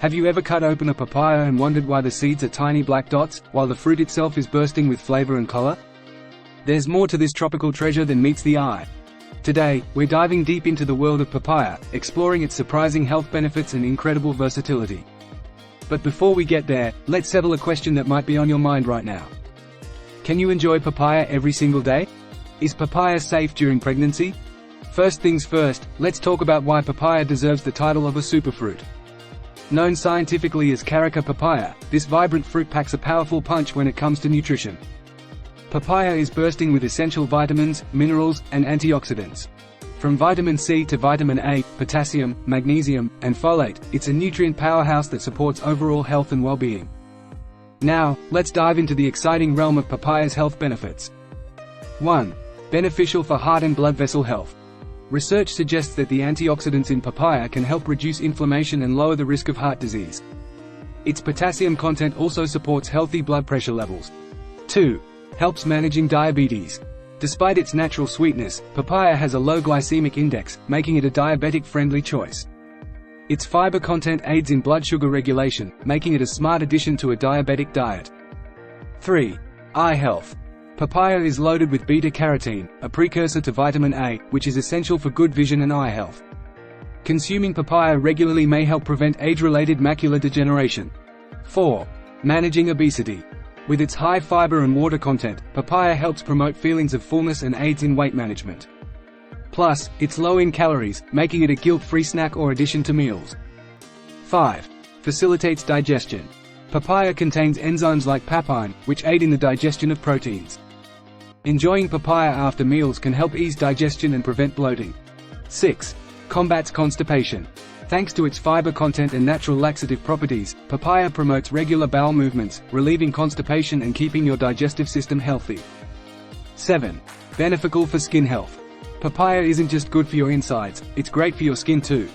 Have you ever cut open a papaya and wondered why the seeds are tiny black dots, while the fruit itself is bursting with flavor and color? There's more to this tropical treasure than meets the eye. Today, we're diving deep into the world of papaya, exploring its surprising health benefits and incredible versatility. But before we get there, let's settle a question that might be on your mind right now. Can you enjoy papaya every single day? Is papaya safe during pregnancy? First things first, let's talk about why papaya deserves the title of a superfruit. Known scientifically as Carica papaya, this vibrant fruit packs a powerful punch when it comes to nutrition. Papaya is bursting with essential vitamins, minerals, and antioxidants. From vitamin C to vitamin A, potassium, magnesium, and folate, it's a nutrient powerhouse that supports overall health and well-being. Now, let's dive into the exciting realm of papaya's health benefits. 1. Beneficial for heart and blood vessel health. Research suggests that the antioxidants in papaya can help reduce inflammation and lower the risk of heart disease. Its potassium content also supports healthy blood pressure levels. 2. Helps managing diabetes. Despite its natural sweetness, papaya has a low glycemic index, making it a diabetic-friendly choice. Its fiber content aids in blood sugar regulation, making it a smart addition to a diabetic diet. 3. Eye health. Papaya is loaded with beta-carotene, a precursor to vitamin A, which is essential for good vision and eye health. Consuming papaya regularly may help prevent age-related macular degeneration. 4. Managing obesity. With its high fiber and water content, papaya helps promote feelings of fullness and aids in weight management. Plus, it's low in calories, making it a guilt-free snack or addition to meals. 5. Facilitates digestion. Papaya contains enzymes like papain, which aid in the digestion of proteins. Enjoying papaya after meals can help ease digestion and prevent bloating. 6. Combats constipation. Thanks to its fiber content and natural laxative properties, papaya promotes regular bowel movements, relieving constipation and keeping your digestive system healthy. 7. Beneficial for skin health. Papaya isn't just good for your insides, it's great for your skin too.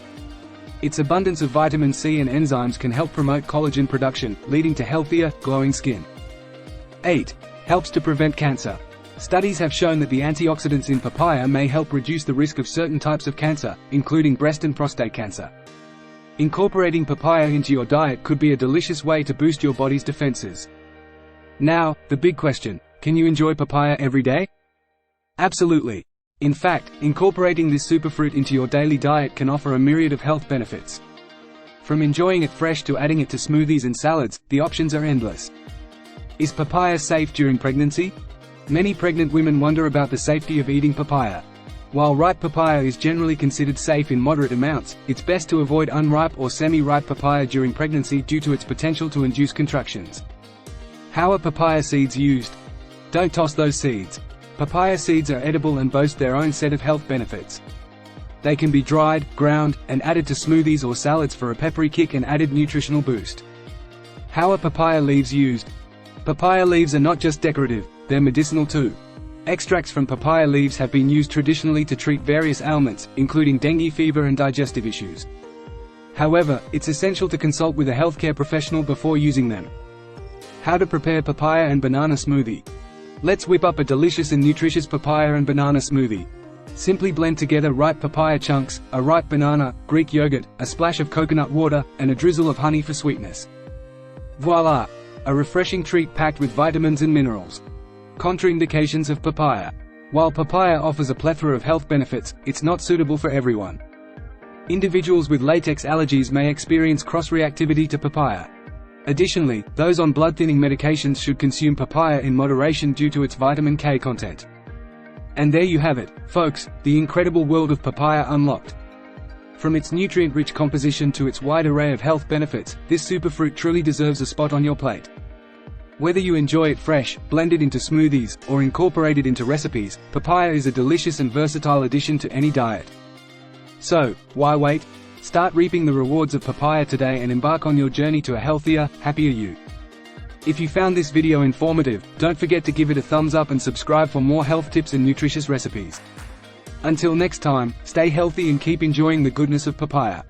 Its abundance of vitamin C and enzymes can help promote collagen production, leading to healthier, glowing skin. 8. Helps to prevent cancer. Studies have shown that the antioxidants in papaya may help reduce the risk of certain types of cancer, including breast and prostate cancer. Incorporating papaya into your diet could be a delicious way to boost your body's defenses. Now, the big question: can you enjoy papaya every day? Absolutely. In fact, incorporating this superfruit into your daily diet can offer a myriad of health benefits. From enjoying it fresh to adding it to smoothies and salads, the options are endless. Is papaya safe during pregnancy? Many pregnant women wonder about the safety of eating papaya. While ripe papaya is generally considered safe in moderate amounts, it's best to avoid unripe or semi-ripe papaya during pregnancy due to its potential to induce contractions. How are papaya seeds used? Don't toss those seeds. Papaya seeds are edible and boast their own set of health benefits. They can be dried, ground, and added to smoothies or salads for a peppery kick and added nutritional boost. How are papaya leaves used? Papaya leaves are not just decorative, they're medicinal too. Extracts from papaya leaves have been used traditionally to treat various ailments, including dengue fever and digestive issues. However, it's essential to consult with a healthcare professional before using them. How to prepare papaya and banana smoothie. Let's whip up a delicious and nutritious papaya and banana smoothie. Simply blend together ripe papaya chunks, a ripe banana, Greek yogurt, a splash of coconut water, and a drizzle of honey for sweetness. Voila! A refreshing treat packed with vitamins and minerals. Contraindications of papaya. While papaya offers a plethora of health benefits, it's not suitable for everyone. Individuals with latex allergies may experience cross-reactivity to papaya. Additionally, those on blood-thinning medications should consume papaya in moderation due to its vitamin K content. And there you have it, folks, the incredible world of papaya unlocked. From its nutrient-rich composition to its wide array of health benefits, this superfruit truly deserves a spot on your plate. Whether you enjoy it fresh, blended into smoothies, or incorporated into recipes, papaya is a delicious and versatile addition to any diet. So, why wait? Start reaping the rewards of papaya today and embark on your journey to a healthier, happier you. If you found this video informative, don't forget to give it a thumbs up and subscribe for more health tips and nutritious recipes. Until next time, stay healthy and keep enjoying the goodness of papaya.